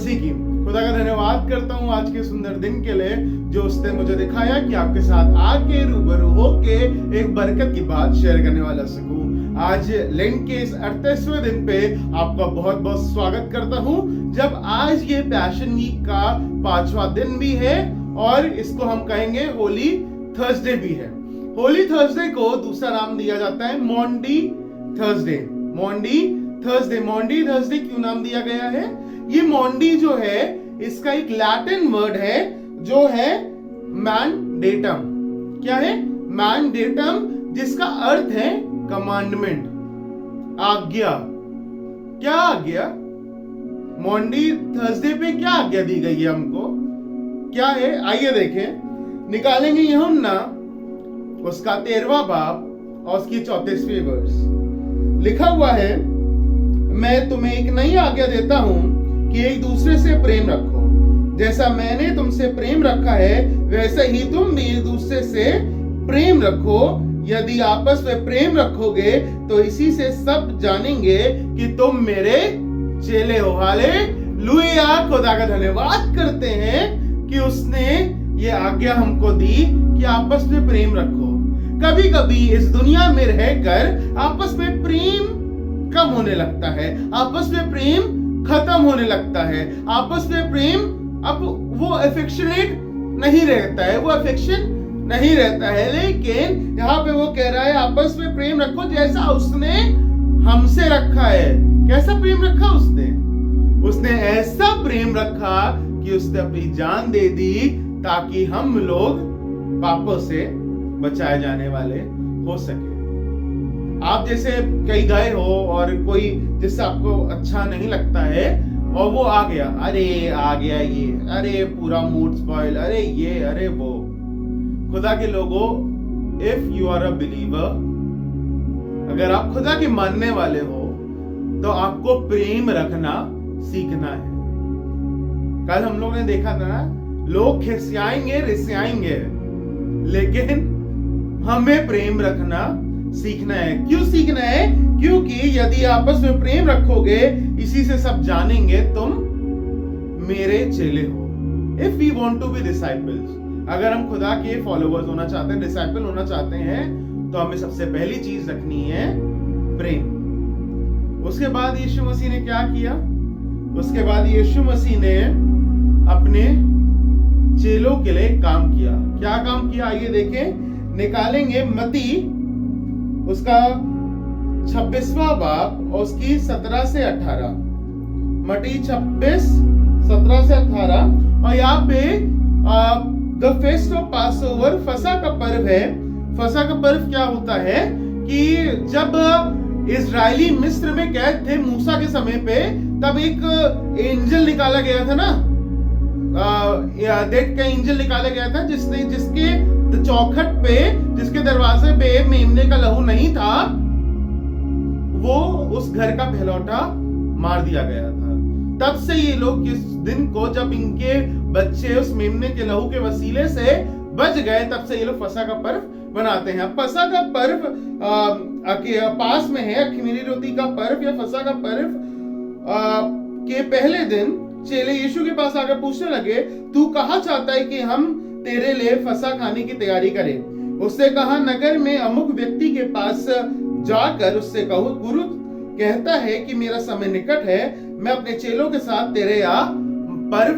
मसीह की। खुदा का धन्यवाद करता हूँ आज के सुंदर दिन के लिए जो उसने मुझे दिखाया कि आपके साथ आके रूबरू होके एक बरकत की बात शेयर करने वाला सकूं। आज लेंट के इस 38वें दिन पे आपका बहुत बहुत स्वागत करता हूँ, जब आज ये पैशन वीक का 5वां दिन भी है और इसको हम कहेंगे होली थर्सडे भी है। होली थर्सडे को दूसरा नाम दिया जाता है मॉन्डी थर्सडे। मॉन्डी थर्सडे क्यों नाम दिया गया है? ये मॉन्डी जो है इसका एक लैटिन वर्ड है जो है मैंडेटम। क्या है? मैंडेटम, जिसका अर्थ है कमांडमेंट, आज्ञा। क्या आज्ञा? मॉन्डी थर्सडे पे क्या आज्ञा दी गई है हमको? क्या है? आइए देखें। निकालेंगे यूहन्ना उसका 13वां बाब और उसकी 34वीं वर्स। लिखा हुआ है, मैं तुम्हें एक नई आज्ञा देता हूं कि एक दूसरे से प्रेम रखो। जैसा मैंने तुमसे प्रेम रखा है वैसे ही तुम भी एक दूसरे से प्रेम रखो। यदि आपस में प्रेम रखोगे तो इसी से सब जानेंगे कि तुम मेरे चेले हो। हालेलुया। खुदा का धन्यवाद करते हैं कि उसने ये आज्ञा हमको दी कि आपस में प्रेम रखो। कभी कभी इस दुनिया में रहकर आपस में प्रेम कम होने लगता है, आपस में प्रेम खत्म होने लगता है, आपस में प्रेम अब वो अफेक्शनेट नहीं रहता है, वो अफेक्शन नहीं रहता है। लेकिन यहाँ पे वो कह रहा है आपस में प्रेम रखो जैसा उसने हमसे रखा है। कैसा प्रेम रखा उसने? उसने ऐसा प्रेम रखा कि उसने अपनी जान दे दी ताकि हम लोग पापों से बचाए जाने वाले हो सके। आप जैसे कहीं गए हो और कोई जिससे आपको अच्छा नहीं लगता है और वो आ गया, अरे आ गया ये, अरे पूरा मूड स्पॉइल, अरे ये, अरे वो। खुदा के लोगों, if you are a believer, अगर आप खुदा के मानने वाले हो तो आपको प्रेम रखना सीखना है। कल हम लोग ने देखा था ना, लोग खिसियाएंगे रिसियाएंगे, लेकिन हमें प्रेम रखना सीखना है। क्यों सीखना है? क्योंकि यदि आपस में प्रेम रखोगे इसी से सब जानेंगे तुम मेरे चेले हो। If we want to be disciples, अगर हम खुदा के फॉलोवर्स होना चाहते हैं, डिसाइपल होना चाहते हैं, तो हमें सबसे पहली चीज रखनी है प्रेम। उसके बाद यीशु मसीह ने क्या किया? उसके बाद यीशु मसीह ने अपने चेलों के लिए काम किया। क्या काम किया? आइए देखें। निकालेंगे मत्ती उसका 26वां बाब और उसकी 17 से 18। मत्ती 26 17 से 18। और यहाँ पे द फेस्ट ऑफ पासओवर, फसह का पर्व है। फसह का पर्व क्या होता है कि जब इजरायली मिस्र में कैद थे मूसा के समय पे, तब एक एंजल निकाला गया था ना, डेथ का एंजल निकाला गया था जिसके चौखट पे, जिसके दरवाजे पे मेमने का लहू नहीं था, वो उस घर का पहलौठा मार दिया गया था। तब से ये लोग इस दिन को, जब इनके बच्चे उस मेमने के लहू के वसीले से बच गए, तब से ये लोग फसह का पर्व मनाते हैं। फसह का पर्व पास में है अख़मीरी रोटी का पर्व या फसह का पर्व के पहले दिन चेले यीशु के पास आकर पूछने लगे, तू कहाँ चाहता है कि हम तेरे लिए फसह खाने की तैयारी करें? उससे कहा, नगर में अमुक व्यक्ति के पास जाकर उससे कहो, गुरु कहता है कि मेरा समय निकट है, मैं अपने चेलों के साथ तेरे यहाँ पर्व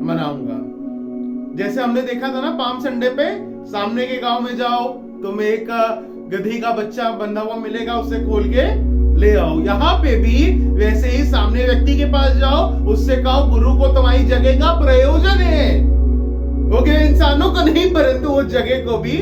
मनाऊंगा। जैसे हमने देखा था ना पाम संडे पे, सामने के गांव में जाओ, तुम्हें एक गधी का बच्चा बंधा हुआ मिलेगा, उसे खोल के ले आओ। यहाँ पे भी वैसे ही सामने व्यक्ति के पास जाओ, उससे कहो, गुरु को तुम्हारी जगह का प्रयोजन है। ओके, इंसानों को नहीं परंतु वो जगह को भी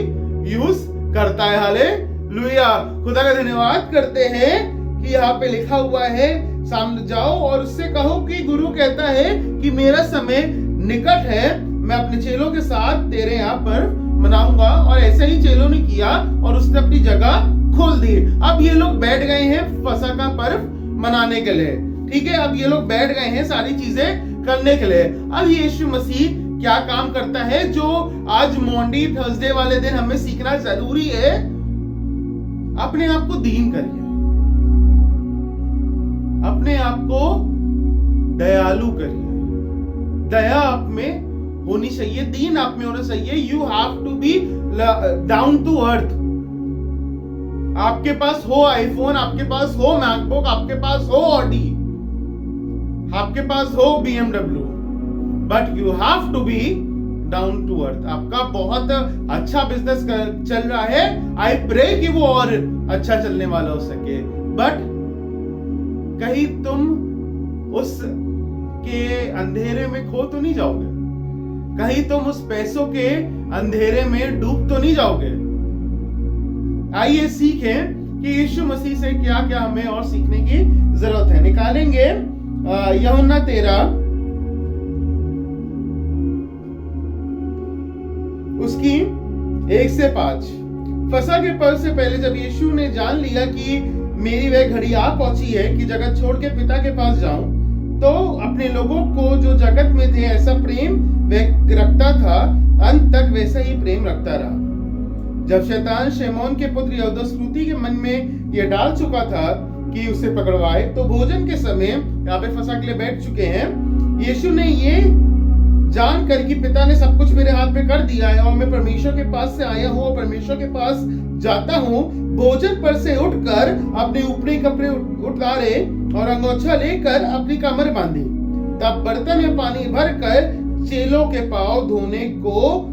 यूज करता है। हालेलुया। खुदा का धन्यवाद करते हैं कि यहाँ पे लिखा हुआ है, सामने जाओ और उससे कहो कि गुरु कहता है कि मेरा समय निकट है, मैं अपने चेलों के साथ तेरे यहाँ पर मनाऊंगा। और ऐसे ही चेलों ने किया और उसने अपनी जगह खोल दी। अब ये लोग बैठ गए हैं फसह का पर्व मनाने के लिए। ठीक है, अब ये लोग बैठ गए हैं सारी चीजें करने के लिए। अब यीशु मसीह क्या काम करता है जो आज मॉन्डी थर्सडे वाले दिन हमें सीखना जरूरी है? अपने आप को दीन करिए, अपने आप को दयालु करिए, दया आप में होनी चाहिए, दीन आप में होना चाहिए। You have to be down to earth. आपके पास हो आईफोन, आपके पास हो मैकबुक, आपके पास हो ऑडी, आपके पास हो BMW, but you have to be down to earth. आपका बहुत अच्छा बिजनेस चल रहा है, आई प्रे कि वो और अच्छा चलने वाला हो सके, बट कहीं तुम उस के अंधेरे में खो तो नहीं जाओगे, कहीं तुम उस पैसों के अंधेरे में डूब तो नहीं जाओगे। आइए सीखें कि यीशु मसीह से क्या क्या हमें और सीखने की जरूरत है। निकालेंगे यूहन्ना 13 उसकी 1 से 5। फसह के पर्व से पहले जब यीशु ने जान लिया कि मेरी वह घड़ी आ पहुंची है कि जगत छोड़ के पिता के पास जाऊं, तो अपने लोगों को जो जगत में थे ऐसा प्रेम वह रखता था, अंत तक वैसा ही प्रेम रखता रहा। जब शैतान शैमोन के पुत्र यहूदा के मन में यह डाल चुका था कि उसे पकड़वाए, तो भोजन के समय यहाँ पे फसह के लिए बैठ चुके हैं। यीशु ने ये जानकर कि पिता ने सब कुछ मेरे हाथ में कर दिया है और मैं परमेश्वर के पास से आया हूँ और परमेश्वर के पास जाता हूँ, भोजन पर से उठकर अपने ऊपरी कपड़े उतारे और अंगोछा लेकर अपनी कमर बांधी। तब बर्तन में पानी भरकर चेलों के पांव धोने को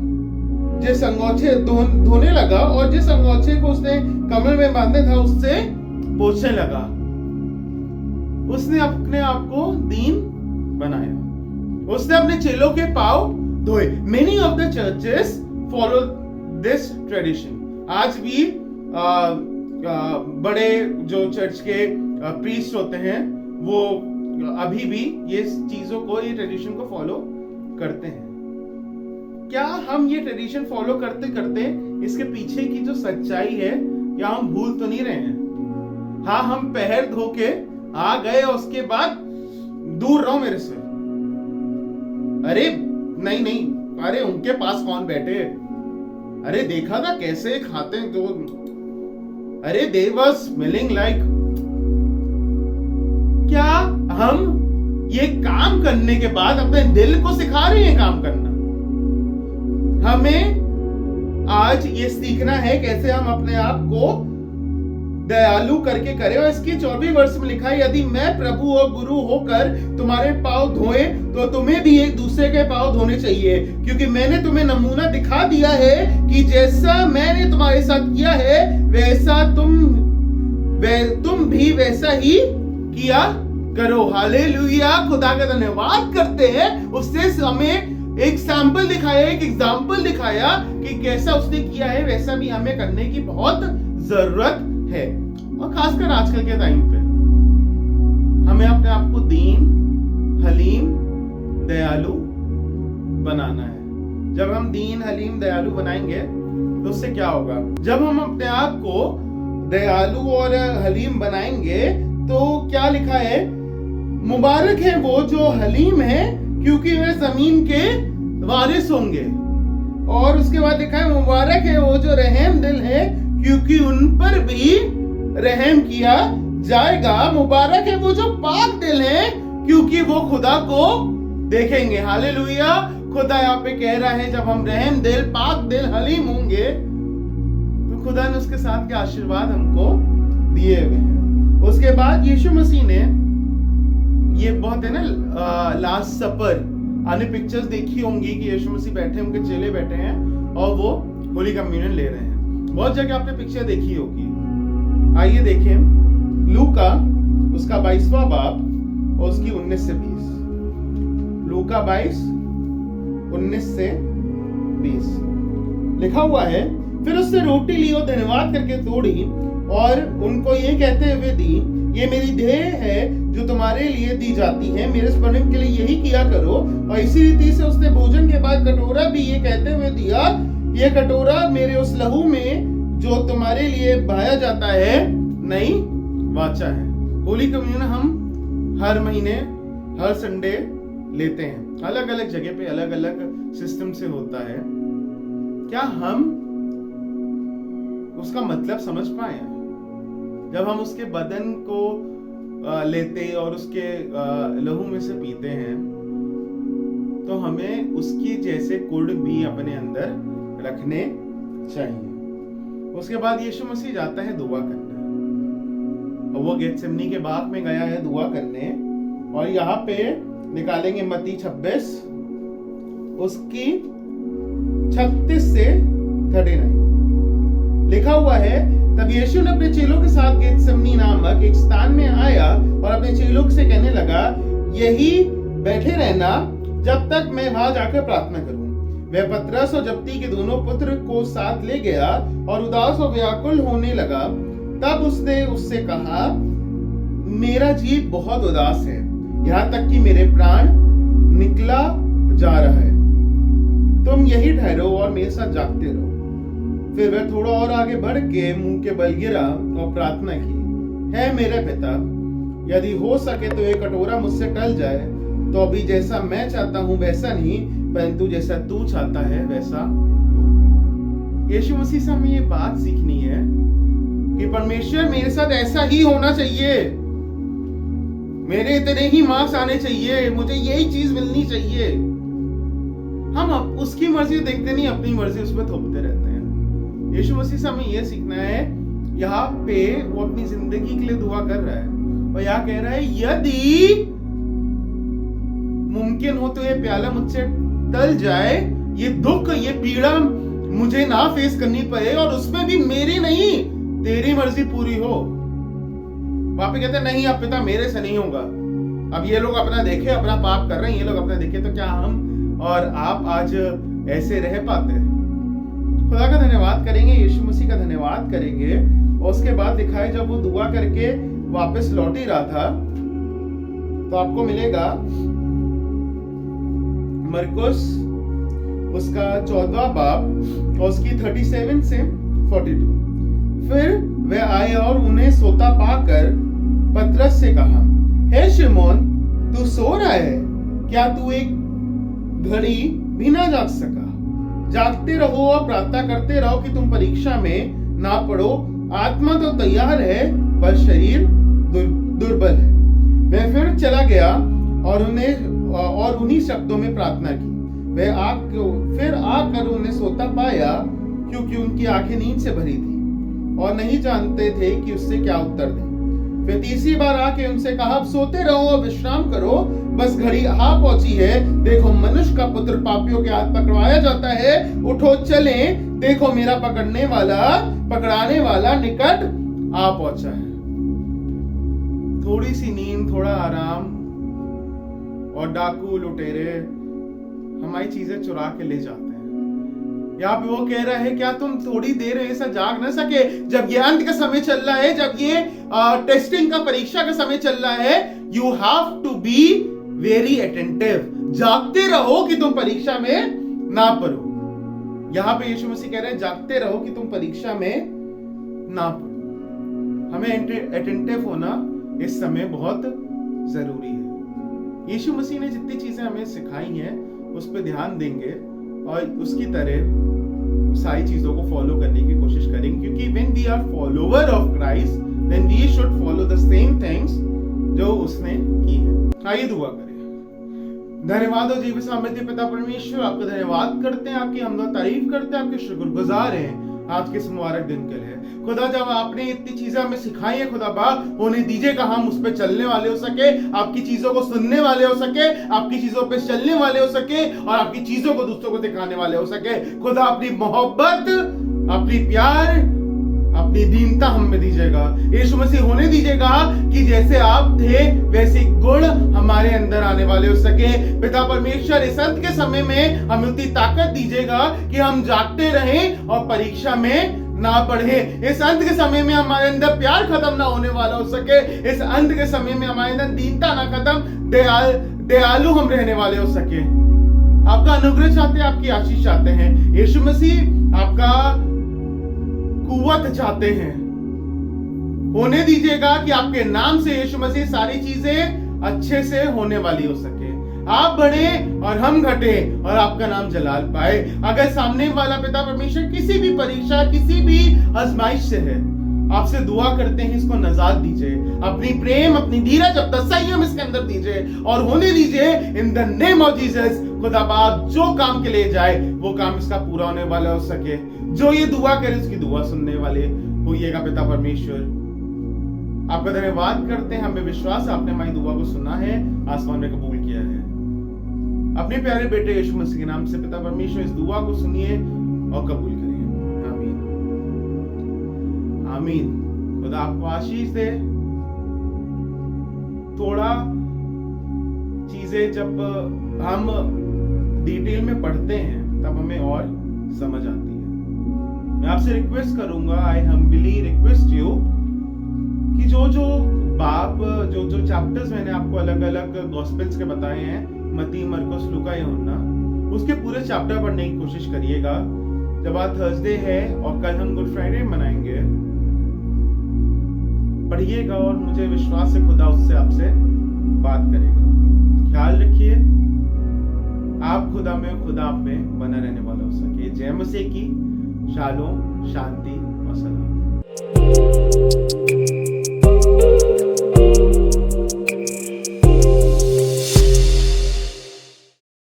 जिस अंगोछे धोने लगा और जिस अंगोछे को उसने कमर में बांधे था उससे पोंछने लगा। उसने अपने आप को दीन बनाया, उसने अपने चेलों के पांव धोए। Many of the churches follow this tradition. आज भी बड़े जो चर्च के प्रीस्ट होते हैं वो अभी भी ये चीजों को, ये ट्रेडिशन को फॉलो करते हैं। क्या हम ये ट्रेडिशन फॉलो करते करते इसके पीछे की जो सच्चाई है क्या हम भूल तो नहीं रहे हैं? हाँ, हम पैर धो के आ गए और उसके बाद दूर रहो मेरे से। अरे नहीं, अरे उनके पास कौन बैठे, अरे देखा था कैसे खाते हैं जो, अरे they were smelling like। क्या हम ये काम करने के बाद अपने दिल को सिखा रहे हैं काम करना? हमें आज ये सीखना है कैसे हम अपने आप को दयालु करके करें। और इसकी 24 वर्ष में लिखा है, यदि मैं प्रभु और गुरु होकर तुम्हारे पांव धोए तो तुम्हें भी एक दूसरे के पांव धोने चाहिए, क्योंकि मैंने तुम्हें नमूना दिखा दिया है कि जैसा मैंने तुम्हारे साथ किया है वैसा तुम भी वैसा ही किया करो। हालेलुया, खुदा का धन्यवाद करते हैं। उसने हमें एक सैंपल दिखाया, एक एग्जाम्पल दिखाया कि कैसा उसने किया है वैसा भी हमें करने की बहुत जरूरत है। और खासकर आजकल के टाइम पे हमें अपने आप को दीन, हलीम, दयालु बनाना है। जब हम दीन, हलीम, दयालु बनाएंगे तो उससे क्या होगा? जब हम अपने आप को दयालु और हलीम बनाएंगे तो क्या लिखा है? मुबारक है वो जो हलीम है क्योंकि वे जमीन के वारिस होंगे। और उसके बाद लिखा है मुबारक है वो जो रहम दिल है क्योंकि उन पर भी रहम किया जाएगा। मुबारक है वो जो पाक दिल है क्योंकि वो खुदा को देखेंगे। हालेलुया, खुदा यहाँ पे कह रहा है जब हम रहम दिल, पाक दिल, हलीम होंगे तो खुदा ने उसके साथ के आशीर्वाद हमको दिए हुए हैं। उसके बाद यीशु मसीह ने ये बहुत है ना, लास्ट सपर आने पिक्चर्स देखी होंगी कि यीशु मसीह बैठे, उनके चेले बैठे हैं और वो होली कम्युनियन ले रहे हैं। बहुत जगह आपने पिक्चर देखी होगी। आइए देखें लूका उसका 22वां बाब और उसकी 19 से 20। लूका 22 19 से 20 लिखा हुआ है, फिर उसने रोटी ली और धन्यवाद करके तोड़ी और उनको ये कहते हुए दी, ये मेरी देह है जो तुम्हारे लिए दी जाती है, मेरे स्मरण के लिए यही किया करो। और इसी रीति से उसने भोजन के बाद कटोरा भी ये कहते हुए दिया, ये कटोरा मेरे उस लहू में जो तुम्हारे लिए बहाया जाता है नई वाचा है। होली कम्युनियन हम हर महीने, हर संडे लेते हैं। अलग अलग जगह पे अलग अलग सिस्टम से होता है। क्या हम उसका मतलब समझ पाए? जब हम उसके बदन को लेते और उसके लहू में से पीते हैं तो हमें उसकी जैसे गुण भी अपने अंदर रखने चाहिए। उसके बाद यीशु मसीह जाता है दुआ करने, और वो गेतसेमनी के बाग में गया है दुआ करने। और यहाँ पे निकालेंगे मत्ती 26 उसकी 36 से 39 लिखा हुआ है, तब यीशु ने अपने चेलों के साथ गेतसेमनी नामक एक स्थान में आया और अपने चेलों से कहने लगा, यही बैठे रहना जब तक मैं वहां जाकर प्रार्थना करूं। वह पतरस और जब्दी के दोनों पुत्र को साथ ले गया और उदास और व्याकुल होने लगा। तब उसने उससे कहा, मेरा जीव बहुत उदास है, यहाँ तक कि मेरे प्राण निकला जा रहा है। तुम यही ठहरो और मेरे साथ जागते रहो। फिर वह थोड़ा और आगे बढ़ के मुंह के बल गिरा और प्रार्थना की, है मेरे पिता, यदि हो सके तो एक कटोरा मुझसे टल जाए, तो अभी जैसा मैं चाहता हूं वैसा नहीं, परंतु जैसा तू चाहता है वैसा हो। यीशु मसीह से हमें ये बात सीखनी है कि परमेश्वर मेरे साथ ऐसा ही होना चाहिए, मेरे इतने ही मार्क्स आने चाहिए, मुझे यही चीज मिलनी चाहिए। हम उसकी मर्जी देखते नहीं, अपनी मर्जी उस पर थोपते रहते हैं। यीशु मसीह से हमें यह सीखना है, यहाँ पे वो अपनी जिंदगी के लिए दुआ कर रहा है और यहाँ कह रहा है, यदि मुमकिन हो तो ये प्याला मुझसे टल जाए, ये दुख ये पीड़ा मुझे ना फेस करनी पड़े, और उसमें भी मेरी नहीं तेरी मर्जी पूरी हो। वहां पे कहते नहीं अब पिता मेरे से नहीं होगा। अब ये लोग अपना देखे, अपना पाप कर रहे हैं, ये लोग अपना देखे, तो क्या हम और आप आज ऐसे रह पाते हैं? खुदा का धन्यवाद करेंगे, यीशु मसीह का धन्यवाद करेंगे। और उसके बाद लिखा है, जब वो दुआ करके वापस लौट ही रहा था, तो आपको मिलेगा मरकुस उसका 14वां बाब और उसकी 37 से 42। फिर वह आए और उन्हें सोता पाकर पतरस से कहा, हे शिमोन, तू सो रहा है? क्या तू एक घड़ी भी ना जाग सका? जागते रहो और प्रार्थना करते रहो कि तुम परीक्षा में ना पड़ो। आत्मा तो तैयार है पर शरीर दुर्बल है। वह फिर चला गया और उन्हीं शब्दों में प्रार्थना की। वह फिर आकर उन्हें सोता पाया, क्योंकि उनकी आंखें नींद से भरी थी और नहीं जानते थे कि उससे क्या उत्तर दें। फिर तीसरी बार आके उनसे कहा, अब सोते रहो और विश्राम करो, बस घड़ी आ पहुंची है। देखो मनुष्य का पुत्र पापियों के हाथ पकड़वाया जाता है। उठो चले, देखो मेरा पकड़ाने वाला निकट आ पहुंचा है। थोड़ी सी नींद, थोड़ा आराम, और डाकू लुटेरे हमारी चीजें चुरा के ले जाते हैं। यहाँ पे वो कह रहा है, क्या तुम थोड़ी देर ऐसा जाग न सके? जब ये अंत का समय चल रहा है, जब ये टेस्टिंग का, परीक्षा का समय चल रहा है, you have to be very attentive. जागते रहो कि तुम परीक्षा में ना पड़ो। यहाँ पे यीशु मसीह कह रहे हैं, जागते रहो कि तुम परीक्षा में ना पड़ो। हमें अटेंटिव होना इस समय बहुत जरूरी है। यीशु मसीह ने जितनी चीजें हमें सिखाई हैं उस पर ध्यान देंगे और उसकी तरह सारी चीजों को फॉलो करने की कोशिश करेंगे, क्योंकि when we are follower of Christ then we should follow the same things जो उसने की है। आइए दुआ करें। धन्यवाद हो जीव सामर्थ्य पिता परमेश्वर, आपका धन्यवाद करते हैं, आपकी हम तारीफ करते हैं, आपके शुक्रगुजार हैं आज के इस मुबारक दिन के लिए। खुदा जब आपने इतनी चीजें हमें सिखाई है, खुदा बा होने दीजिएगा हम उस पर चलने वाले हो सके, आपकी चीजों को सुनने वाले हो सके, आपकी चीजों पे चलने वाले हो सके और आपकी चीजों को दूसरों को दिखाने वाले हो सके। खुदा अपनी मोहब्बत, अपनी प्यार, अपनी दीनता हम में दीजिएगा। यीशु मसीह होने दीजिएगा कि जैसे आप थे वैसे गुण हमारे अंदर आने वाले हो सके। पिता परमेश्वर, इस अंत के समय में हमें उतनी ताकत दीजिएगा कि हम जागते रहें और परीक्षा में ना पढ़े। इस अंत के समय में हमारे अंदर प्यार खत्म ना होने वाला हो सके। इस अंत के समय में हमारे अंदर दीनता ना खत्म, दयालु हम रहने वाले हो सके। आपका अनुग्रह चाहते हैं, आपकी आशीष चाहते हैं। यीशु मसीह आपका कुव्वत चाहते हैं। होने दीजिएगा कि आपके नाम से यीशु मसीह सारी चीजें अच्छे से होने वाली हो सके। आप बढ़े और हम घटे और आपका नाम जलाल पाए। अगर सामने वाला पिता परमेश्वर किसी भी परीक्षा, किसी भी आजमाइश से है, आपसे दुआ करते हैं इसको नजात दीजिए, अपनी प्रेम, अपनी धीरज, अपना संयम इसके अंदर दीजिए और होने दीजिए in the name of Jesus. खुदा पाक जो काम के लिए जाए वो काम इसका पूरा होने वाला हो सके, जो ये दुआ करे उसकी दुआ सुनने वाले होइएगा पिता परमेश्वर। आपका धन्यवाद करते हैं, हमें विश्वास है आपने हमारी दुआ को सुना है, आसमान में कबूल किया है। अपने प्यारे बेटे यीशु मसीह के नाम से पिता परमेश्वर इस दुआ को सुनिए और कबूल करिए। आमीन आमीन। खुदा आपको आशीष दे। थोड़ा चीजें जब हम डिटेल में पढ़ते हैं तब हमें और समझ आती है। मैं आपसे रिक्वेस्ट करूंगा, आई हम्बली रिक्वेस्ट यू कि जो चैप्टर्स मैंने आपको अलग अलग गॉस्पेल्स के बताए हैं, मत्ती, मरकुस, लूका, यूहन्ना, उसके पूरे चैप्टर पढ़ने की कोशिश करिएगा। जब आज थर्सडे है और कल हम गुड फ्राइडे मनाएंगे, पढ़िएगा और मुझे विश्वास है खुदा उससे आपसे बात करेगा। ख्याल रखिए, आप खुदा में, खुदा आप में बना रहने वाला हो सके। जय मसीह की शालोम, शांति और सलाम।